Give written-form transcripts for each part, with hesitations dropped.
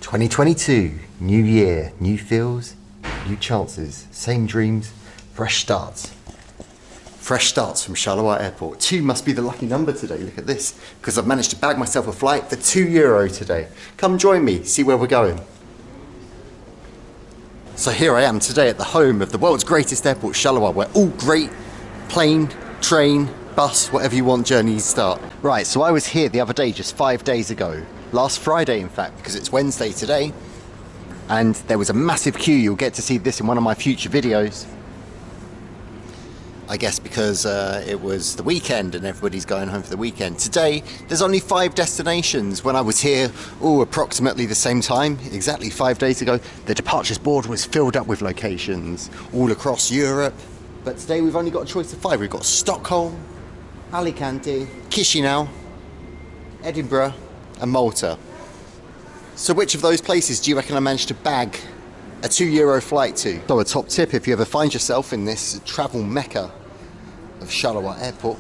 2022, new year, new feels, new chances, same dreams, fresh starts. Fresh starts from Charleroi Airport. 2 must be the lucky number today, look at this, because I've managed to bag myself a flight for €2 today. Come join me, see where we're going. So here I am today at the home of the world's greatest airport, Charleroi, where all great plane, train, bus, whatever you want journeys start. Right, so I was here the other day, just 5 days ago. Last Friday, in fact, because it's Wednesday today. And there was a massive queue. You'll get to see this in one of my future videos. I guess because it was the weekend and everybody's going home for the weekend. Today, there's only 5 destinations. When I was here, approximately the same time, exactly 5 days ago, the departures board was filled up with locations all across Europe. But today we've only got a choice of 5. We've got Stockholm, Alicante, Chisinau, Edinburgh, and Malta. So which of those places do you reckon I managed to bag a €2 flight to? So a top tip, if you ever find yourself in this travel mecca of Charleroi Airport,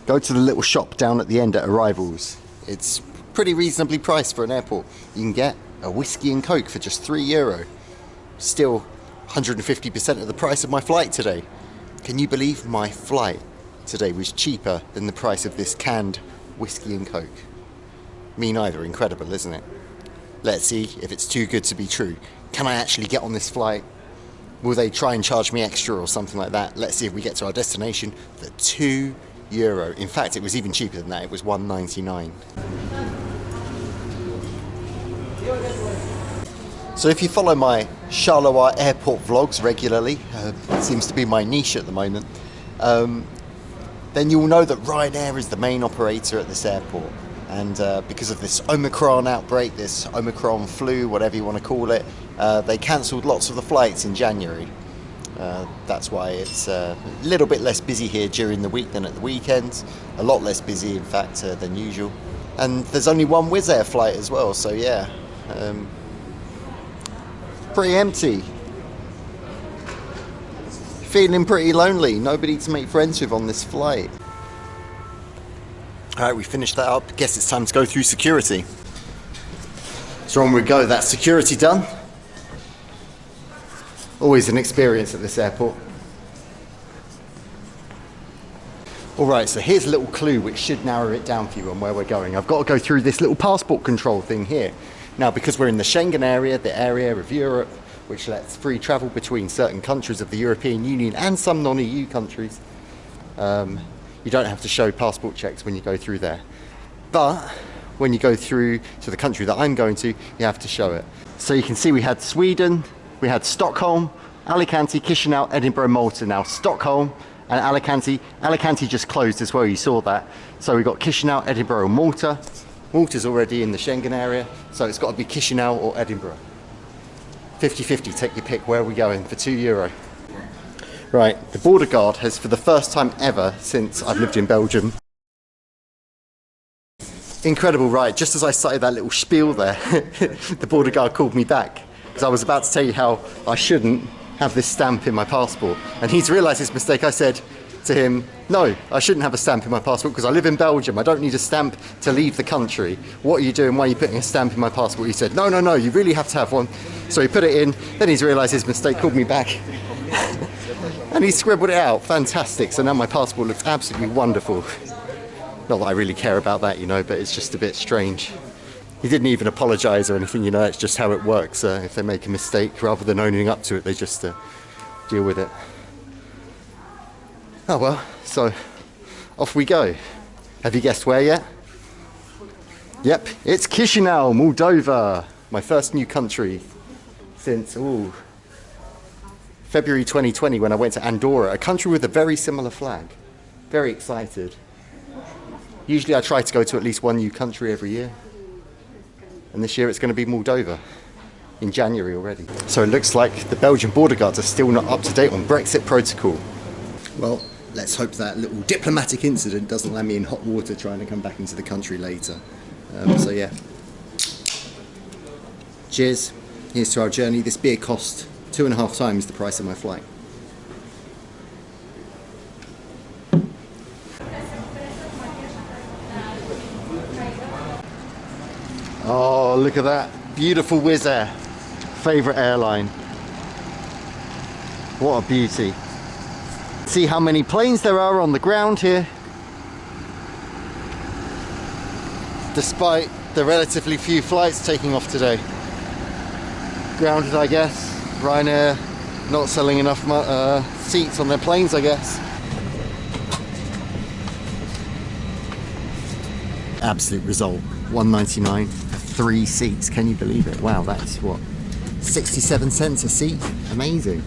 go to the little shop down at the end at arrivals. It's pretty reasonably priced for an airport. You can get a whiskey and coke for just €3. Still 150% of the price of my flight today. Can you believe my flight today was cheaper than the price of this canned whiskey and coke? Me neither. Incredible, isn't it? Let's see if it's too good to be true. Can I actually get on this flight? Will they try and charge me extra or something like that? Let's see if we get to our destination for €2. In fact, it was even cheaper than that. It was $1.99. So if you follow my Charleroi Airport vlogs regularly, it seems to be my niche at the moment, then you'll know that Ryanair is the main operator at this airport. And because of this Omicron outbreak, this Omicron flu, whatever you want to call it, they cancelled lots of the flights in January. That's why it's a little bit less busy here during the week than at the weekends. A lot less busy, in fact, than usual. And there's only one Wizz Air flight as well, so yeah. Pretty empty. Feeling pretty lonely. Nobody to make friends with on this flight. Alright, we finished that up. Guess it's time to go through security. So on we go. That's security done. Always an experience at this airport. Alright, so here's a little clue which should narrow it down for you on where we're going. I've got to go through this little passport control thing here. Now, because we're in the Schengen area, the area of Europe, which lets free travel between certain countries of the European Union and some non-EU countries, you don't have to show passport checks when you go through there. But when you go through to the country that I'm going to, you have to show it. So you can see we had Sweden, we had Stockholm, Alicante, Chisinau, Edinburgh, Malta. Now Stockholm and Alicante just closed as well, you saw that. So we've got Chisinau, Edinburgh, Malta. Malta's already in the Schengen area, so it's got to be Chisinau or Edinburgh. 50-50, take your pick, where are we going for €2? Right, the border guard has, for the first time ever since I've lived in Belgium. Incredible, right, just as I started that little spiel there, the border guard called me back, because I was about to tell you how I shouldn't have this stamp in my passport. And he's realised his mistake. I said to him, no, I shouldn't have a stamp in my passport because I live in Belgium. I don't need a stamp to leave the country. What are you doing? Why are you putting a stamp in my passport? He said, no, you really have to have one. So he put it in, then he's realised his mistake, called me back. And he scribbled it out. Fantastic. So now my passport looks absolutely wonderful. Not that I really care about that, you know, but it's just a bit strange. He didn't even apologise or anything, you know, it's just how it works. If they make a mistake, rather than owning up to it, they just deal with it. Oh well, so off we go. Have you guessed where yet? Yep, it's Chisinau, Moldova. My first new country since, February 2020 when I went to Andorra, a country with a very similar flag. Very excited. Usually I try to go to at least one new country every year. And this year it's going to be Moldova. In January already. So it looks like the Belgian border guards are still not up to date on Brexit protocol. Well, let's hope that little diplomatic incident doesn't land me in hot water trying to come back into the country later. So yeah. Cheers. Here's to our journey. This beer cost 2.5 times the price of my flight. Oh, look at that. Beautiful Wizz Air, favourite airline. What a beauty. See how many planes there are on the ground here. Despite the relatively few flights taking off today. Grounded, I guess. Ryanair not selling enough seats on their planes, I guess. Absolute result. $1.99 for 3 seats. Can you believe it? Wow, that's what? 67 cents a seat? Amazing.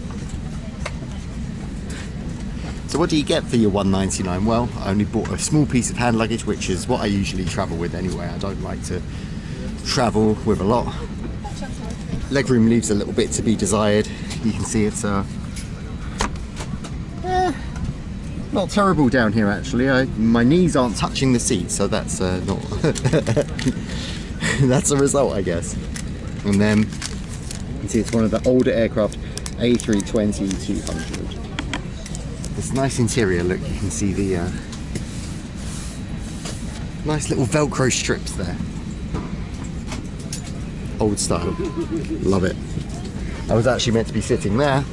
So what do you get for your $1.99? Well, I only bought a small piece of hand luggage, which is what I usually travel with anyway. I don't like to travel with a lot. Legroom leaves a little bit to be desired. You can see it's not terrible down here actually. My knees aren't touching the seat, so that's not that's a result, I guess. And then you can see it's one of the older aircraft, A320-200. This nice interior, look, you can see the nice little Velcro strips there. Old style, love it. I was actually meant to be sitting there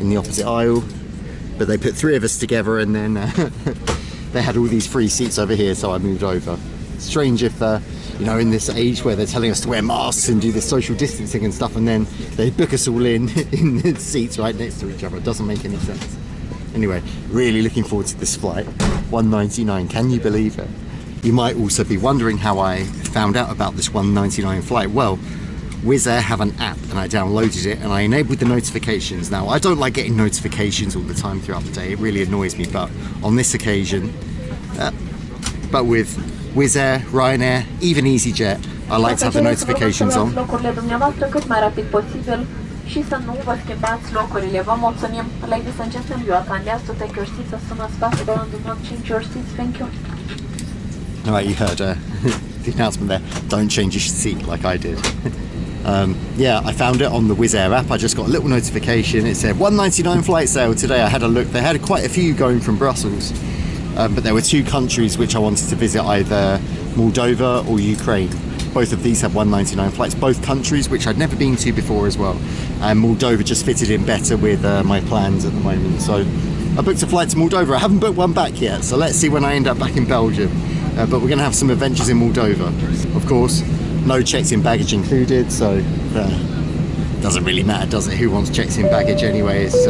in the opposite aisle, but they put 3 of us together and then they had all these free seats over here, so I moved over. Strange if, you know, in this age where they're telling us to wear masks and do this social distancing and stuff, and then they book us all in the seats right next to each other. It doesn't make any sense. Anyway, really looking forward to this flight. $1.99, can you believe it? You might also be wondering how I found out about this $1.99 flight. Well, Wizz Air have an app and I downloaded it and I enabled the notifications. Now, I don't like getting notifications all the time throughout the day. It really annoys me, but on this occasion, but with Wizz Air, Ryanair, even EasyJet, I like to have the notifications on. Și să nu vă schimbați locurile. Vă mulțumim. Ladies and gentlemen, you are kindly asked to take your seats as soon as possible and do not change your seats. Thank you. Alright, you heard the announcement there. Don't change your seat like I did. Yeah, I found it on the Wizz Air app. I just got a little notification. It said $1.99 flight sale today. I had a look. They had quite a few going from Brussels. But there were 2 countries which I wanted to visit, either Moldova or Ukraine. Both of these have $1.99 flights, both countries which I'd never been to before as well. And Moldova just fitted in better with my plans at the moment. So I booked a flight to Moldova. I haven't booked one back yet, so let's see when I end up back in Belgium. But we're going to have some adventures in Moldova. Of course, no checked-in baggage included, so doesn't really matter, does it? Who wants checked-in baggage anyway? It's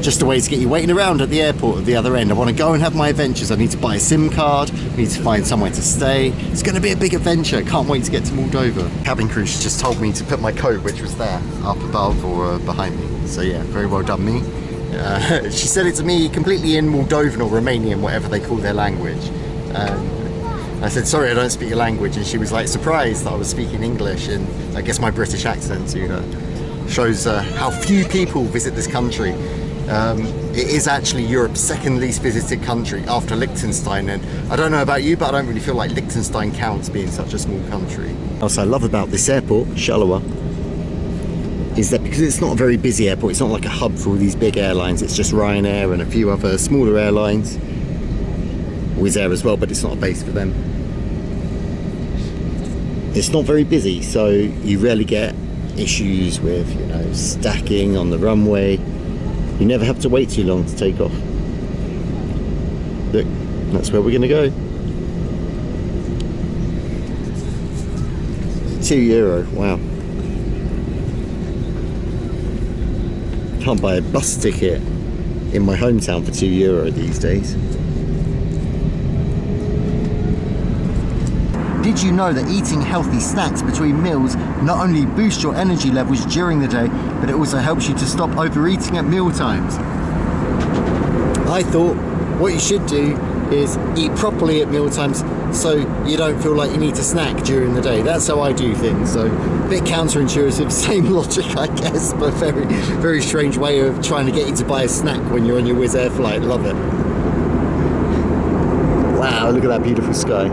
just a way to get you waiting around at the airport at the other end. I want to go and have my adventures. I need to buy a SIM card, I need to find somewhere to stay. It's going to be a big adventure. Can't wait to get to Moldova. Cabin crew just told me to put my coat, which was there, up above or behind me. So yeah, very well done me. She said it to me completely in Moldovan or Romanian, whatever they call their language. I said, sorry, I don't speak your language. And she was like surprised that I was speaking English, and I guess my British accent to her shows how few people visit this country. It is actually Europe's 2nd least visited country after Liechtenstein, and I don't know about you, but I don't really feel like Liechtenstein counts being such a small country. What I love about this airport, Charleroi, is that because it's not a very busy airport, it's not like a hub for all these big airlines, it's just Ryanair and a few other smaller airlines. Wizz Air as well, but it's not a base for them. It's not very busy, so you rarely get issues with, you know, stacking on the runway. You never have to wait too long to take off. Look, that's where we're going to go. €2, wow. Can't buy a bus ticket in my hometown for €2 these days. Did you know that eating healthy snacks between meals not only boosts your energy levels during the day, but it also helps you to stop overeating at meal times? I thought what you should do is eat properly at meal times so you don't feel like you need to snack during the day. That's how I do things. So a bit counterintuitive, same logic I guess, but very, very strange way of trying to get you to buy a snack when you're on your Wizz Air flight. Love it. Wow, look at that beautiful sky.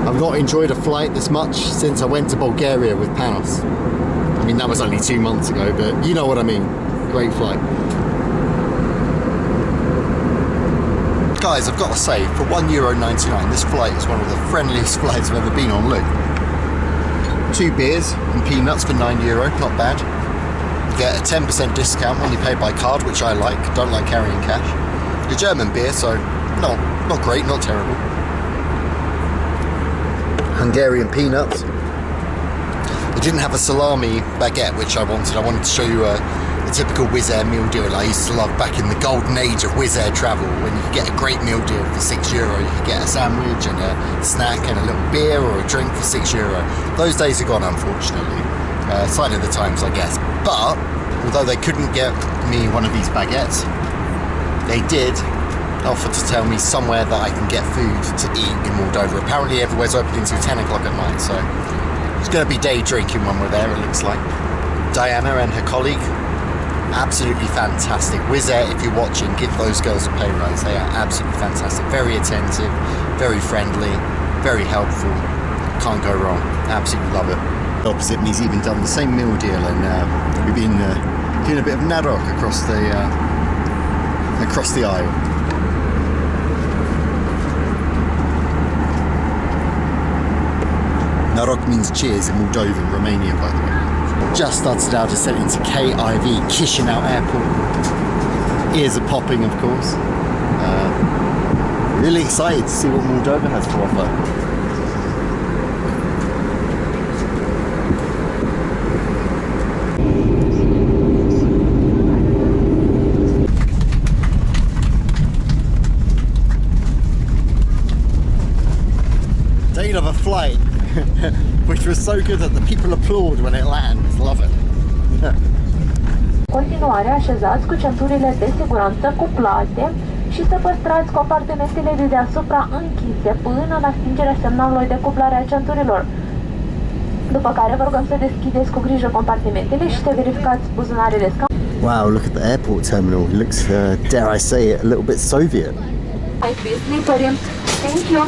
I've not enjoyed a flight this much since I went to Bulgaria with Panos. I mean, that was only 2 months ago, but you know what I mean. Great flight. Guys, I've got to say, for €1.99, this flight is one of the friendliest flights I've ever been on. Look, 2 beers and peanuts for €9, not bad. You get a 10% discount when you pay by card, which I like. Don't like carrying cash. A German beer, so not great, not terrible. Hungarian peanuts. It didn't have a salami baguette, which I wanted. I wanted to show you a typical Wizz Air meal deal I used to love back in the golden age of Wizz Air travel, when you could get a great meal deal for €6. You could get a sandwich and a snack and a little beer or a drink for €6. Those days are gone, unfortunately. Sign of the times, I guess. But although they couldn't get me one of these baguettes, they did offer to tell me somewhere that I can get food to eat in Moldova. Apparently everywhere's open until 10 o'clock at night, so it's going to be day drinking when we're there, it looks like. Diana and her colleague, absolutely fantastic. Wizz Air, if you're watching, give those girls a pay rise. They are absolutely fantastic. Very attentive, very friendly, very helpful. Can't go wrong. Absolutely love it. Opposite me's even done the same meal deal, and we've been doing a bit of Narok across the aisle. Narok means cheers in Moldovan, Romania, by the way. Just started our descent into KIV, Chisinau Airport. Ears are popping, of course. Really excited to see what Moldova has to offer. Day of a flight which was so good that the people applaud when it lands. Love it. Continuare așezați cu centurile de siguranță cuplate și să păstrați compartimentele de deasupra închise până la stingerea semnalului de cuplare a centurilor. După care vă rugăm să deschideți cu grijă compartimentele și să verificați buzunarele scaun. Wow, look at the airport terminal. It looks, dare I say it, a little bit Soviet. Thank you.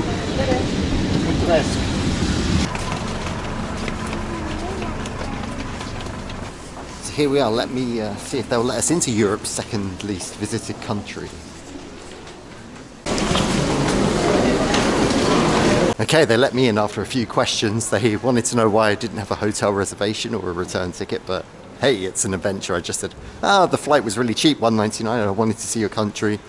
So here we are. Let me see if they'll let us into Europe's second least visited country. Okay, they let me in after a few questions. They wanted to know why I didn't have a hotel reservation or a return ticket, but hey, it's an adventure. I just said, the flight was really cheap, $1.99, and I wanted to see your country.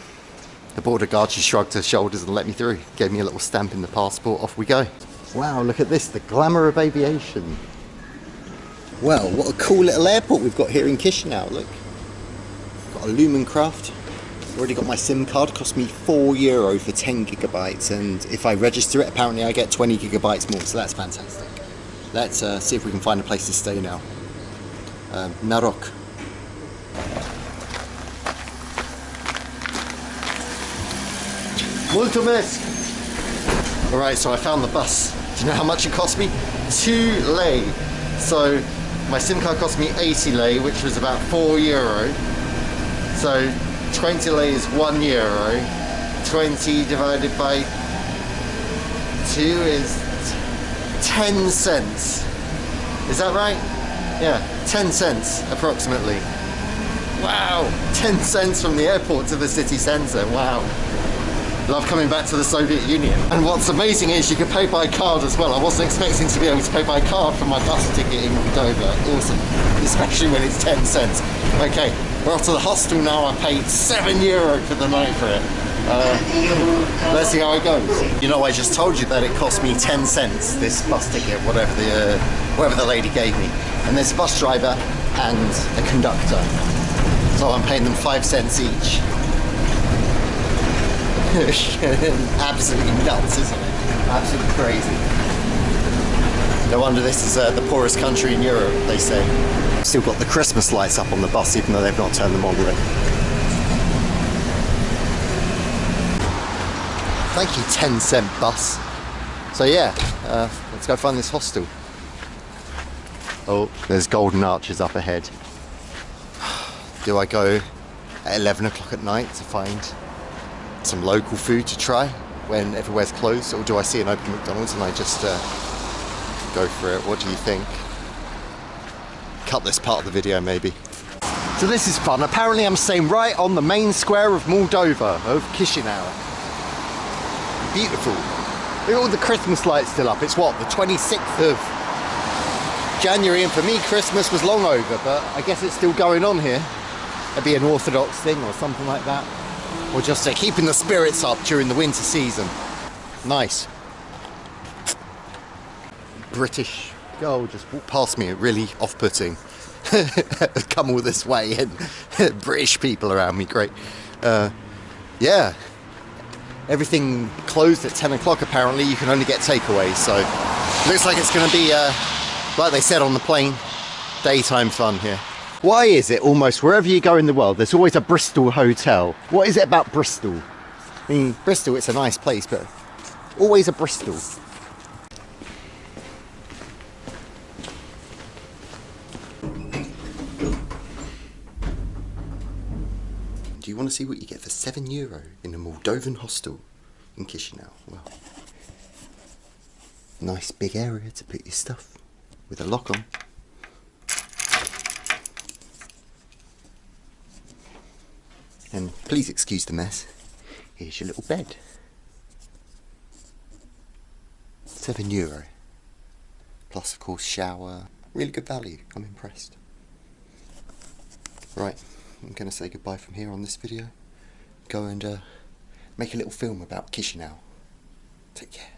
The border guard just shrugged her shoulders and let me through. Gave me a little stamp in the passport, off we go. Wow, look at this, the glamour of aviation. Well, what a cool little airport we've got here in Chisinau, look. Got a Lumencraft. Already got my SIM card, cost me €4 for 10 gigabytes, and if I register it, apparently I get 20 gigabytes more, so that's fantastic. Let's see if we can find a place to stay now. Narok. Mulțumesc! Alright, so I found the bus. Do you know how much it cost me? 2 lei. So my SIM card cost me 80 lei, which was about €4. So 20 lei is €1. 20 divided by 2 is 10 cents. Is that right? Yeah, 10 cents approximately. Wow, 10 cents from the airport to the city centre. Wow. Love coming back to the Soviet Union. And what's amazing is you can pay by card as well. I wasn't expecting to be able to pay by card for my bus ticket in Moldova. Awesome, especially when it's 10 cents. Okay, we're off to the hostel now. I paid €7 for the night for it. Let's see how it goes. You know, I just told you that it cost me 10 cents, this bus ticket, whatever the lady gave me. And there's a bus driver and a conductor. So I'm paying them 5 cents each. Absolutely nuts, isn't it? Absolutely crazy. No wonder this is the poorest country in Europe, they say. Still got the Christmas lights up on the bus, even though they've not turned them on yet. Thank you, 10-cent bus. So yeah, let's go find this hostel. Oh, there's golden arches up ahead. Do I go at 11 o'clock at night to find some local food to try when everywhere's closed, or do I see an open McDonald's and I just go for it? What do you think? Cut this part of the video maybe. So this is fun. Apparently I'm staying right on the main square of Moldova, of Chisinau. beautiful. Look at all the Christmas lights still up. It's what, the 26th of January, and for me Christmas was long over, but I guess it's still going on here. It'd be an Orthodox thing or something like that. Or just keeping the spirits up during the winter season. Nice. British girl just walked past me, really off-putting. Come all this way and British people around me, great. Yeah, everything closed at 10 o'clock apparently. You can only get takeaways, so looks like it's going to be, like they said on the plane, daytime fun here. Why is it almost wherever you go in the world, there's always a Bristol hotel? What is it about Bristol? I mean, Bristol, it's a nice place, but always a Bristol. Do you want to see what you get for €7 in a Moldovan hostel in Chisinau? Well, nice big area to put your stuff with a lock on. And please excuse the mess. Here's your little bed. €7. Plus, of course, shower. Really good value. I'm impressed. Right. I'm going to say goodbye from here on this video. Go and make a little film about Chisinau. Take care.